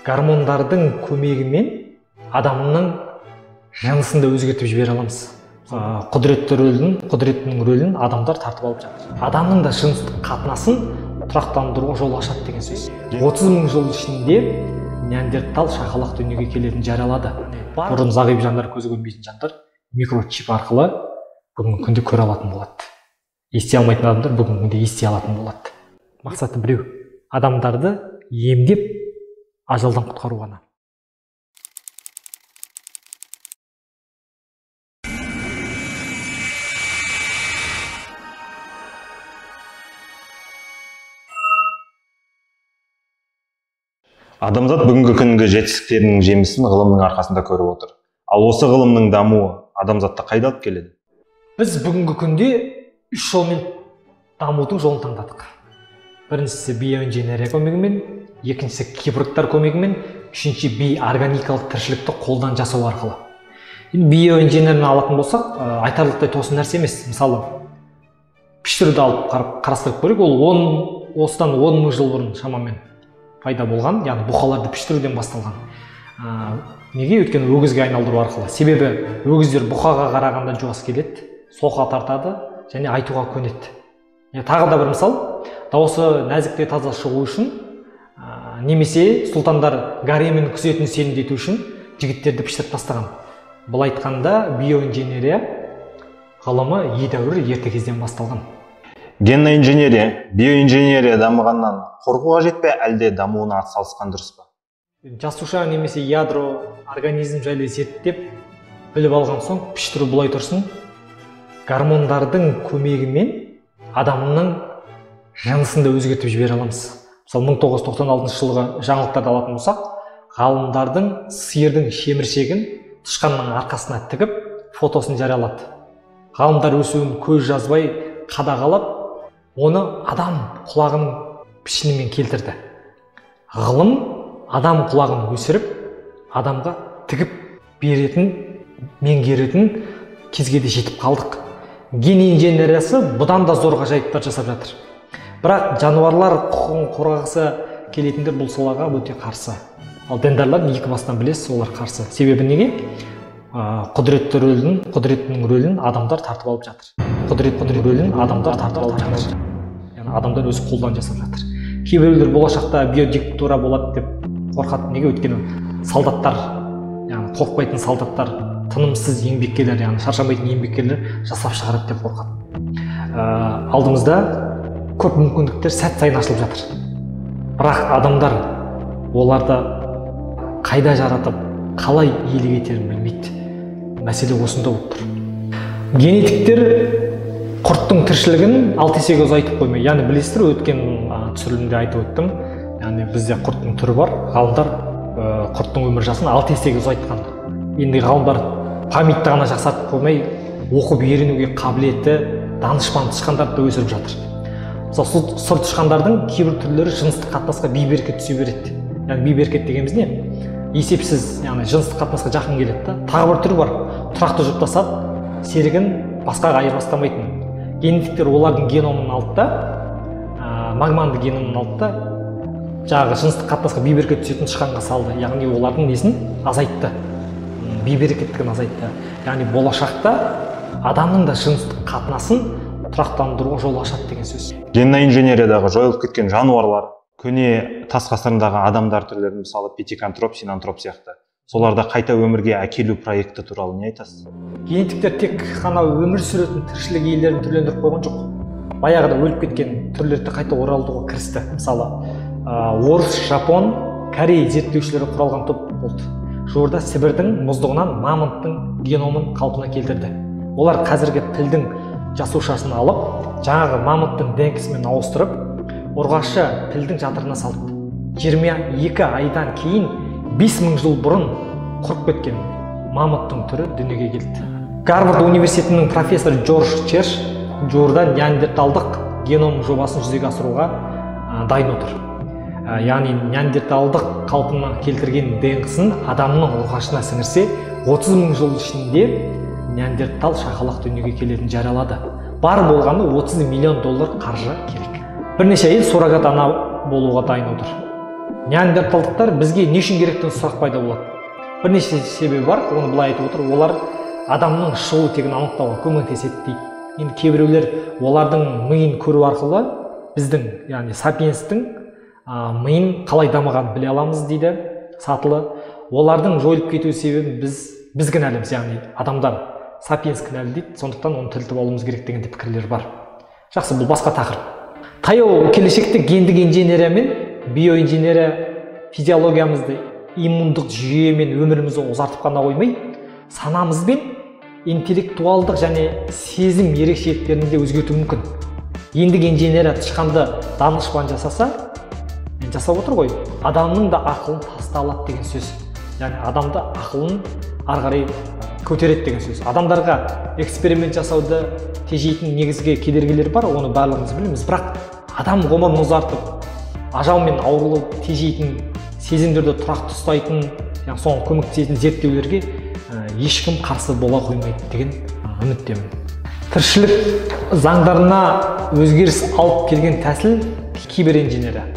гормондардың көмегімен адамның жынысын да өзгертіп жібере аламыз. Құдіреттінің рөлін адамдар тартып алып жатыр. Адамның да жыныстық қатынасын тұрақтандыруға жол ашады деген сөз. 30 мың жыл ішінде неандертал шақалақ дүниеге келетінін жариялады. Бұрын зағип жандар, көзі көрмейтін жандар микрочип арқылы бүгінгі күнде көре алатын болады. Ести алмайтын адамдар бүгінгі күнде ести алатын болады. Мақсаты біреу: адамдарды емдеп ажалдан құтқару ғана. Адамзат бүгінгі күнгі жетістіктерінің жемісін ғылымның арқасында көріп отыр. Ал осы ғылымның дамуы адамзатты қайда алып келеді? Біз бүгінгі күнде 3 жолмен дамудың жолын таңдадық. Біріншісі биоинженерия көмегімен, екіншісі киборгтар көмегімен, үшінші бейорганикалық тіршілікті қолдан жасау арқылы. Биоинженерияны алатын болсақ, айтарлықтай тосын нәрсе емес. Мысалы, піштіруді алып қарастырып көрейік. Ол осыдан 10 мың жыл бұрын шамамен пайда болған, яғни бұқаларды піштіруден басталған. Неге? Өйткені өгізге айналдыру арқылы. Себебі өгіздер бұқаға қарағанда жуас келеді, соқа тартады және айтуға көнеді. Тағы да бір мысал, дауысы нәзікте таза шығу үшін, немесе сұлтандар гаремін күзетін сенімдету үшін жігіттерді піштіріп тастаған. Бұл айтқанда биоинженерия ғылымы едәуір ерте кезден басталған. Генная инженерия, биоинженерия дамығаннан қорқуға жетпе, әлде дамуына атсалысқан дұрыс па? Жасуша немесе ядро организм жайлы зерттеп біліп алған соң, піштіру бұлай тұрсын: гормондардың көмегімен адамның жынысын да өзгертіп жібере аламыз. Мысалы, 1996 жылғы жаңалықтарды алатын болсақ, ғалымдардың сиырдың шеміршегін тышқанның арқасына тігіп фотосын жариялады. Ғалымдар өсуін көз жазбай қадағалап, оны адам құлағының пішінімен келтірді. Ғылым адам құлағын өсіріп, адамға тігіп беретін, меңгеретін кезге де жетіп қалдық. Ген инженериясы бұдан да зор ғажайыптар жасап жатыр. Бірақ жануарлар құқығын қорғағысы келетіндер бұл салаға өте қарсы. Ал діндарлар екі бастан білесіз, олар қарсы. Себебі неге? Құдіреттінің рөлін адамдар тартып алып жатыр. Құдіреттінің рөлін адамдар тартып алып жатыр. Яғни адамдар өзі қолдан жасап жатыр. Кейбіреулер болашақта биодиктатура болады деп қорқады. Неге? Өйткені солдаттар, яғни қорқпайтын солдаттар, тынымсыз еңбеккерлер, яғни шаршамайтын еңбеккерлер жасап шығарады деп қорқады. Алдымызда көп мүмкіндіктер сәт сайын ашылып жатыр. Бірақ адамдар оларды қайда жаратып, қалай иелік етерін білмейді. Мәселе осында болып тұр. Генетиктер құрттың тіршілігін 6 есеге ұзайтып қоймай. Яғни білесіздер, өткен түсірілімде айтып өттім. Яғни бізде құрттың түрі бар. Ғалымдар құрттың өмір жасын 6 есеге ұзайтқан. Енді ғалымдар памятті ғана жақсартып қоймай, оқып үйренуге қабілеті, данышпан тышқандарды өсіріп жатыр. Мысалы, сұр тышқандардың кейбір түрлері жыныстық қатынасқа бейберекет түсе береді. Яғни бейберекет дегеніміз не? Есепсіз, яғни жыныстық қатынасқа жақын келеді. Тағы бір түрі бар. Тұрақты жұптасады, серігін басқаға айырбастамайтын. Генетиктер олардың геномын алды да, магманды геномын алды да, жаңағы жыныстық қатынасқа бейберекет түсетін тышқанға салды. Яғни олардың несін азайтты, бейберекеттігін азайтты. Яғни болашақта адамның да жыныстық қатынасын тұрақтандыруға жол ашады деген сөз. Генная инженериядағы жойылып кеткен жануарлар, көне тас ғасырындағы адамдар түрлері, мысалы пятикантроп, синантроп сияқты, соларда қайта өмірге әкелу проекті туралы не айтасыз? Генетиктер тек қана өмір сүретін тіршілік иелерін түрлендіріп қойған жоқ. Баяғыда өліп кеткен түрлерді қайта оралтуға кірісті. Мысалы, орыс, жапон, корей зерттеушілері құралған топ болды. Жуырда Сібірдің мұздығынан мамонттың геномын қалпына келтірді. Олар қазіргі тілдің жасушасын алып, жаңағы мамонттың ДНК-сімен ауыстырып, ұрғашы тілдің жатырына салды. 22 айдан кейін 5000 жыл бұрын құрып кеткен мамонттың түрі дүниеге келді. Гарвард университетінің профессоры Джордж Черш жуырда неандерталдық геном жобасын жүзеге асыруға дайын отыр. Яғни неандерталдық қалпына келтірген ДНК-сын адамның ұрғашына сіңірсе, 30 мың жыл ішінде неандертал шақалақ дүниеге келетінін жариялады. Бар болғаны $30 миллион қаржы керек. Бірнеше әйел суррогат ана болуға дайын отыр. неандерталдықтар бізге не үшін керек деген сұрақ пайда болады. Бірнеше себебі бар, оны былай айтып отыр. Олар адамның шығу тегін анықтауға көмектеседі дейді. Енді кейбіреулер олардың миын көру арқылы біздің, яғни сапиенстің миын қалай дамығанын біле аламыз дейді. Сатылы олардың жойылып кету себебі біз кінәліміз, яғни адамдар сапиенс кінәлі дейді. Сондықтан оны тірілтіп алуымыз керек деген пікірлер бар. Жақсы, бұл басқа тақырып. Таяу келешекте гендік инженерия мен биоинженерия физиологиямызды, иммундық жүйе мен өмірімізді ұзартып қана қоймай, санамыз бен интеллектуалдық және сезім ерекшеліктерін де өзгертуі мүмкін. Гендік инженерия тышқанды данышпан жасаса, жасап отыр ғой, адамның да ақылын таста алады деген сөз. Яғни адамды ақылын ары қарай көтереді деген сөз. Адамдарға эксперимент жасауды тежейтін негізгі кедергілер бар, оны барлығымыз білеміз. Бірақ адам ғұмырын ұзартып, ажал мен ауруды тежейтін, сезімдерді тұрақты ұстайтын, соған көмектесетін зерттеулерге ешкім қарсы бола қоймайды деген үміттемін. Тіршілік заңдарына өзгеріс алып келген тәсіл киберинженерия.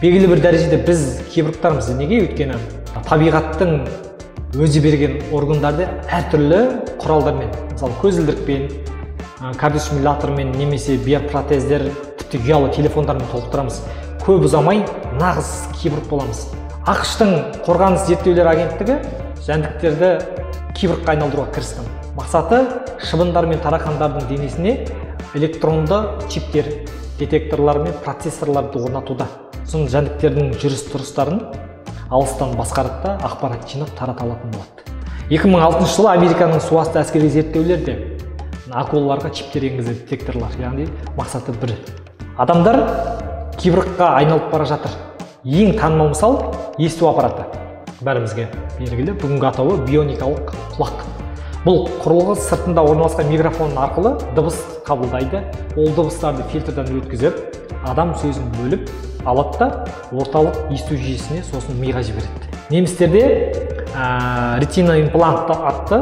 Белгілі бір дәрежеде біз киборгтармыз. Неге? Өйткені табиғаттың өзі берген органдарды әртүрлі құралдармен, мысалы көзілдірікпен, кардиостимулятормен немесе биопротездер, тіпті ұялы телефондармен толықтырамыз. Көп ұзамай нағыз киборг боламыз. ақш-тың қорғаныс зерттеулер агенттігі жәндіктерді киборгқа айналдыруға кірісті. Мақсаты шыбындар мен тарақандардың денесіне электронды чиптер, детекторлар мен процессорларды орнатуда. Соның жәндіктердің жүріс-тұрыстарын алыстан басқарып та ақпарат жинап тарата алатын болады. 2006 жылы Американың суасты әскери зерттеулерде акулаларға чиптер енгізді, детекторлар, яғни мақсаты бір. Адамдар киборгқа айналып бара жатыр. Ең танымал мысал есту аппараты. Бәрімізге белгілі, бүгінгі атауы бионикалық құлақ. Бұл құрылғы сыртында орналасқан микрофон арқылы дыбыс қабылдайды. Ол дыбыстарды фильтрден өткізіп, адам сөзін бөліп алады да орталық есту жүйесіне, сосын миға жібереді. Немістерде ретина импланты атты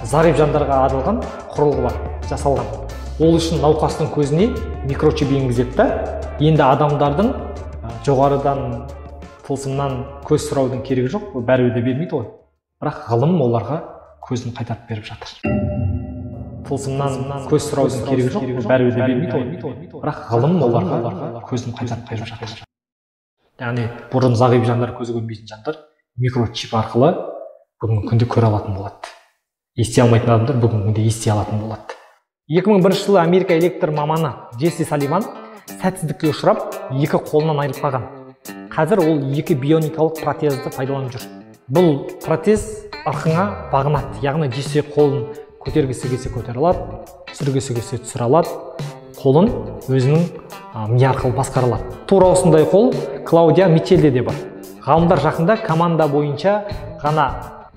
зағип жандарға арналған құрылғы бар, жасалған. Ол үшін науқастың көзіне микрочип енгізеді да, енді адамдардың жоғарыдан тылсымнан көз сұраудың керегі жоқ, бәрібір де бермейді ғой. Бірақ ғылым оларға көзін қайтарып беріп жатыр. Тылсымнан көз сұраудың керегі жоқ, бәрібір де бермейді ғой. Бірақ ғылым оларға көзін қайтарып беріп жатыр. Яғни бұрын зағип жандар, көзі көрмейтін жандар микрочип арқылы бүгінгі күнде көре алатын болады. Ести алмайтын адамдар бүгінгі күнде ести алатын болады. 2001 жылы Америка электр маманы Джесси Салливан сәтсіздікке ұшырап, екі қолынан айырылып қалған. Қазір ол екі бионикалық протезді пайдаланып жүр. Бұл протез ырқыңа бағынады, яғни Джесси қолын көтергісі келсе көтере алады, түсіргісі келсе түсіре алады, қолын өзінің ми арқылы басқара алады. Тура осындай қол Клаудия Мичелде де бар. Ғалымдар жақында команда бойынша ғана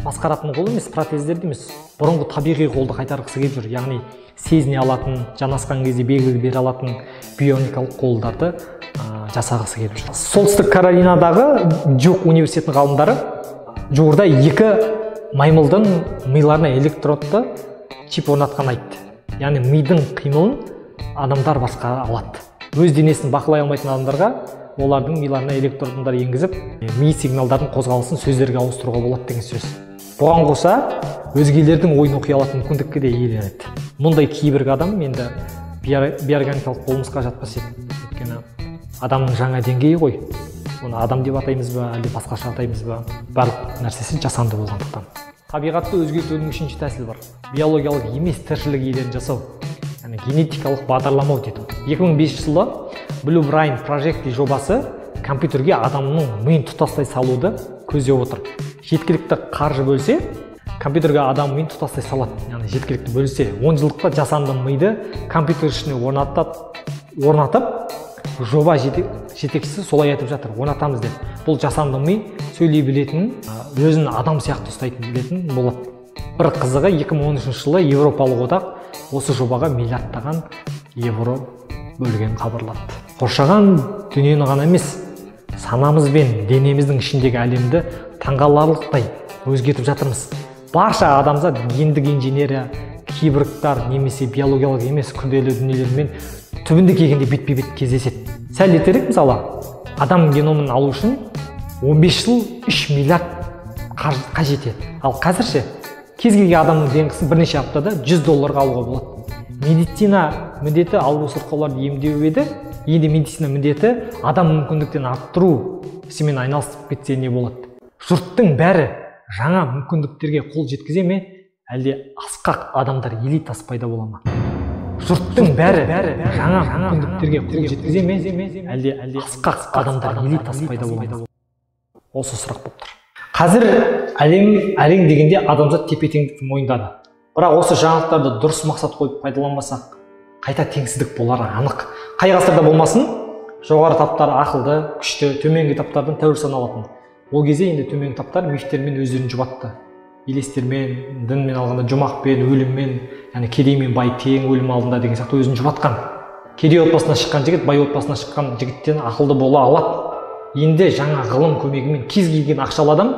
басқаратын қол емес, протездерді емес, бұрынғы табиғи қолды қайтарғысы келіп жүр. Яғни сезіне алатын, жанасқан кезде белгі бере алатын бионикалық қолдарды жасағысы келіп жүр. Солтүстік Каролинадағы Дюк университетінің ғалымдары жуырда екі маймылдың миларына электродты чип орнатқан айтты. Яғни мидың қимылын адамдар басқара алады. Өз денесін бақылай алмайтын адамдарға олардың миларына электродтар енгізіп, ми сигналдардың қозғалысын сөздерге ауыстыруға болады деген сөз. Бұған қоса өзгелердің ойын оқи алатын мүмкіндікке де иеленеді. Мұндай киберг адам енді биорганикалық болмысқа жатпас еді. Өйткені адамның жаңа деңгейі ғой. Оны адам деп атаймыз ба, әлде басқаша атаймыз ба, барлық нәрсесі жасанды болғандықтан. Табиғатты өзгертудің үшінші тәсілі бар. Биологиялық емес тіршілік иелерін жасау, яғни генетикалық бағдарламау дейді. 2005 жылы Blue Brain Project жобасы компьютерге адамның миын тұтастай салуды көздеп отыр. Жеткілікті қаржы бөлсе, компьютерге адам миын тұтастай салады. Яғни жеткілікті бөлсе, 10 жылдықта жасанды миды компьютер ішіне орнатып, жоба жетекшісі солай айтып жатыр, орнатамыз деп. Бұл жасанды ми сөйлей білетін, өзін адам сияқты ұстайтын білетін болады. Бір қызығы 2013 жылы Европалық одақ осы жобаға миллиардтаған евро бөлген хабарлады. Қоршаған дүниені ғана емес, санамыз бен денеміздің ішіндегі әлемді таңғаларлықтай өзгертіп жатырмыз. Барша адамзат гендік инженерия, киборгтар немесе биологиялық емес күрделі дүниелермен түбінде келгенде бетпе-бет кездеседі. Сәл ертерек мысалы, адам геномын алу үшін 15 жыл 3 миллиард қажет еді. Ал қазір ше, кез келген адамның денсаулығын бірнеше аптада $100 алуға болады. Медицина міндеті ауру сырқауларды емдеу еді. Енді медицина міндеті адам мүмкіндіктерін арттыру ісімен айналысып кетсе не болады? Жұрттың бәрі жаңа мүмкіндіктерге қол жеткізе ме, әлде асқақ адамдар элитасы пайда бола ма? Жұрттың бәрі жаңа мүмкіндіктерге қол жеткізе ме, әлде асқақ адамдар элитасы пайда бола ма? Осы сұрақ болып тұр. Қазір әлем дегенде адамзат тепе-теңдікті мойындады. Бірақ осы жаңалықтарды дұрыс мақсат қойып пайдаланбасақ, қайта теңсіздік болары анық. Қай ғасырда болмасын, жоғары таптар ақылды, күшті, төменгі таптардан тәуір саналатын. Ол кезде енді төменгі таптар мифтермен өздерін жұбатты. Елестермен, дінмен алғанда жұмақпен, өліммен, яғни кедей мен бай тең өлім алдында деген сияқты өзін жұбатқан. Кедей отбасынан шыққан жігіт бай отбасынан шыққан жігіттен ақылды бола алады. Енді жаңа ғылым көмегімен кез келген ақшалы адам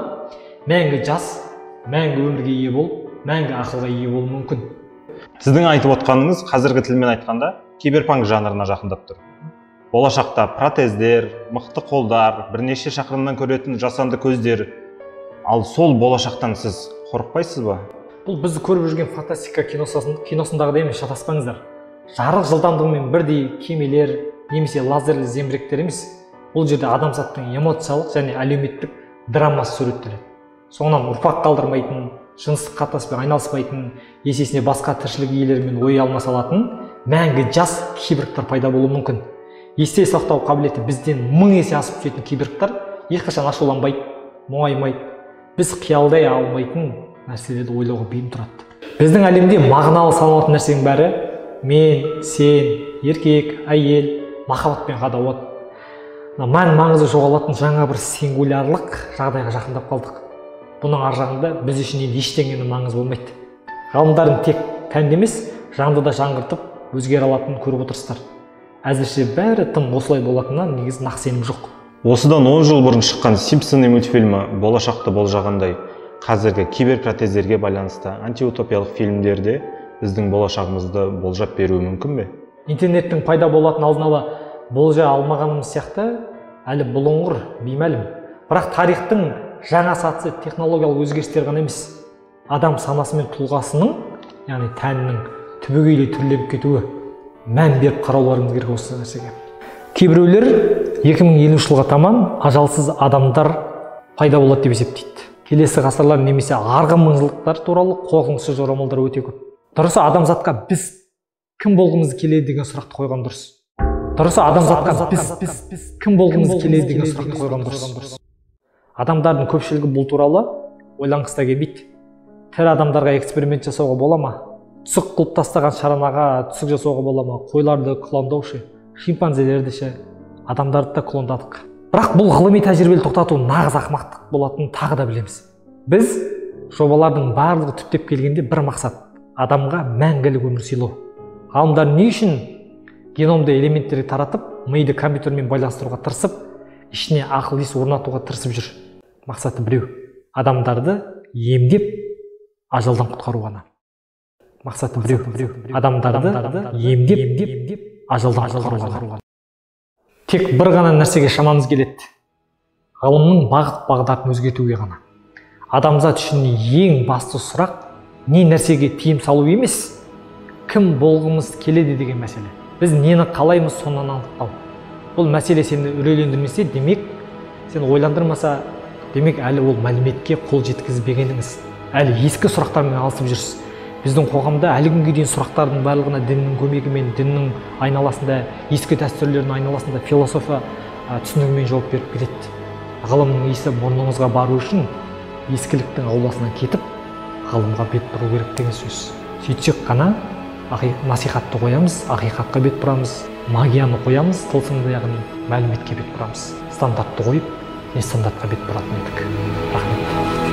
мәңгі жас, мәңгі өмірге ие болып, мәңгі ақылға ие болуы мүмкін. Сіздің айтып отқаныңыз қазіргі тілмен айтқанда киберпанк жанрына жақындап тұр. Болашақта протездер, мықты қолдар, бірнеше шақырымнан көретін жасанды көздер. Ал сол болашақтан сіз қорықпайсыз ба? Бұл бізді көріп жүрген фантастика киносындағыдай емес, шатаспаңыздар. Жарық жылдамдығымен бірдей кемелер немесе лазерлі зеңбіректер емес. Бұл жерде адамзаттың эмоциялық және әлеуметтік драмасы суреттеледі. Соңынан ұрпақ қалдырмайтын, жыныстық қатынаспен айналыспайтын, есесіне басқа тіршілік иелерімен ой алмаса алатын мәңгі жас киборгтар пайда болуы мүмкін. Есте сақтау қабілеті бізден 1000 есе асып түсетін киборгтар ешқашан ашуланбайды, мұңаймайды. Біз қиялдай алмайтын нәрселерді ойлауға бейім тұрады. Біздің әлемде мағыналы саналатын нәрсенің бәрі мен, сен, еркек, әйел, махаббатпен қадауат. Мән-маңызы жоғалатын жаңа бір сингулярлық жағдайға жақындап қалдық. Бұның ар жағында біз үшін енді ештеңенің маңызы болмайды. Ғалымдардың тек тәнді емес, жанды да жаңғыртып, өзгере алатынын көріп отырсыздар. Әзірше бәрі тым осылай болатынына негізі нақ сенім жоқ. Осыдан 10 жыл бұрын шыққан Симпсоны мультфильмі болашақты болжағандай, қазіргі киберпротездерге байланысты антиутопиялық фильмдерде біздің болашағымызды болжап беруі мүмкін бе? Интернеттің пайда болатын алдын ала болжа алмағанымыз сияқты әлі бұлыңғыр, беймәлім. Бірақ тарихтың жаңа сатысы технологиялық өзгерістер ғана емес, адам санасы мен тұлғасының, яғни тәннің түбегейлі түрленіп кетуі. Мән беріп қарауларыңыз керек осы нәрсеге. Кейбіреулер 2050 жылға таман ажалсыз адамдар пайда болады деп есептейді. Келесі ғасырлар немесе арғы мыңжылдықтар туралы қорқынышты жорамалдар өте көп. Дұрысы адамзатқа біз кім болғымыз келеді деген сұрақты қойған дұрыс. Біз кім болғымыз келеді деген сұрақты қойған дұрыс. Адамдардың көпшілігі бұл туралы ойланғысы келмейді. Тірі адамдарға эксперимент жасауға бола ма? Түсік қылып тастаған шаранаға түсік жасауға бола ма? Қойларды клондаушы, шимпанзелерді ше, адамдарды да клондадық. Бірақ бұл ғылыми тәжірибелі тоқтату нағыз ақымақтық болатынын тағы да білеміз. Біз жобалардың барлығы түптеп келгенде бір мақсат – адамға мәңгілік өмір сыйлау. Ғалымдар не үшін геномды элементтерге таратып, миды компьютермен байланыстыруға тырысып, ішіне ақыл ес орнатуға тырысып жүр? Мақсаты біреу – адамдарды емдеп, ажалдан құтқару ғана. Мақсаты біреу – адамдарды емдеп, ажалдан құтқару ғана. Тек бір ғана нәрсеге шамамыз келеді. Ғылымның бағыт-бағдарын өзгертуге ғана. Адамзат үшін ең басты сұрақ не нәрсеге тиым салу емес, кім болғымыз келеді деген мәселе. Біз нені қалаймыз сонан анықтау. Бұл мәселе сені үрейлендірмесе, демек, сен ойландырмаса, демек әлі ол мәліметке қол жеткізбегеніңіз. Әлі ескі сұрақтармен алысып жүрсіз. Біздің қоғамда әлі күнге дейін сұрақтардың барлығына діннің көмегімен, діннің айналасында, ескі дәстүрлердің айналасында философия түсінігімен жауап беріп келеді. Ғылымның иісі мұрныңызға бару үшін ескіліктің ауласынан кетіп, ғылымға бет бұру керек деген сөз. Сөйтсек қана насихатты қоямыз, ақиқатқа бет бұрамыз, магияны қоямыз, тылсымды яғни мәліметке бет бұрамыз. Стандартты қойып, не стандартқа бет бұратын едік. Рахмет.